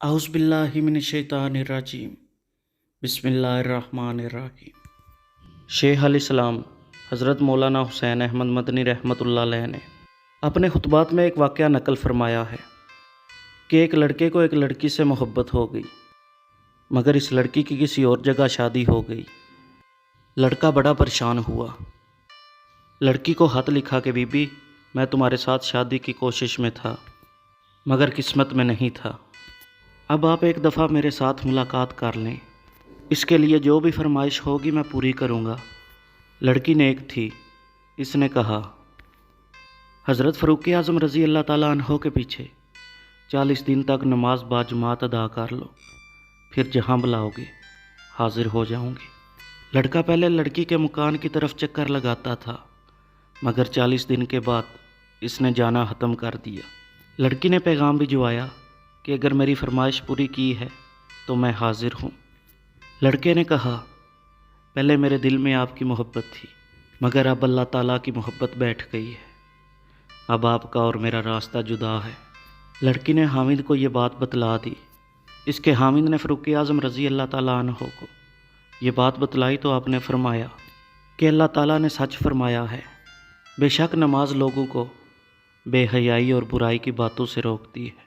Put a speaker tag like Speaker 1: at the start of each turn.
Speaker 1: اعوذ باللہ من الشیطان الرجیم بسم اللہ الرحمن الرحیم۔ شیخ علیہ السلام حضرت مولانا حسین احمد مدنی رحمۃ اللہ علیہ نے اپنے خطبات میں ایک واقعہ نقل فرمایا ہے کہ ایک لڑکے کو ایک لڑکی سے محبت ہو گئی، مگر اس لڑکی کی کسی اور جگہ شادی ہو گئی۔ لڑکا بڑا پریشان ہوا، لڑکی کو خط لکھا کہ بی بی میں تمہارے ساتھ شادی کی کوشش میں تھا مگر قسمت میں نہیں تھا، اب آپ ایک دفعہ میرے ساتھ ملاقات کر لیں، اس کے لیے جو بھی فرمائش ہوگی میں پوری کروں گا۔ لڑکی نیک تھی، اس نے کہا حضرت فاروق اعظم رضی اللہ تعالیٰ عنہ کے پیچھے 40 دن تک نماز باجماعت ادا کر لو، پھر جہاں بلاؤ گے حاضر ہو جاؤں گی۔ لڑکا پہلے لڑکی کے مکان کی طرف چکر لگاتا تھا، مگر 40 دن کے بعد اس نے جانا ختم کر دیا۔ لڑکی نے پیغام بھجوایا کہ اگر میری فرمائش پوری کی ہے تو میں حاضر ہوں۔ لڑکے نے کہا پہلے میرے دل میں آپ کی محبت تھی، مگر اب اللہ تعالیٰ کی محبت بیٹھ گئی ہے، اب آپ کا اور میرا راستہ جدا ہے۔ لڑکی نے حامد کو یہ بات بتلا دی۔ اس کے حامد نے فاروق اعظم رضی اللہ تعالیٰ عنہ کو یہ بات بتلائی تو آپ نے فرمایا کہ اللہ تعالیٰ نے سچ فرمایا ہے، بے شک نماز لوگوں کو بے حیائی اور برائی کی باتوں سے روکتی ہے۔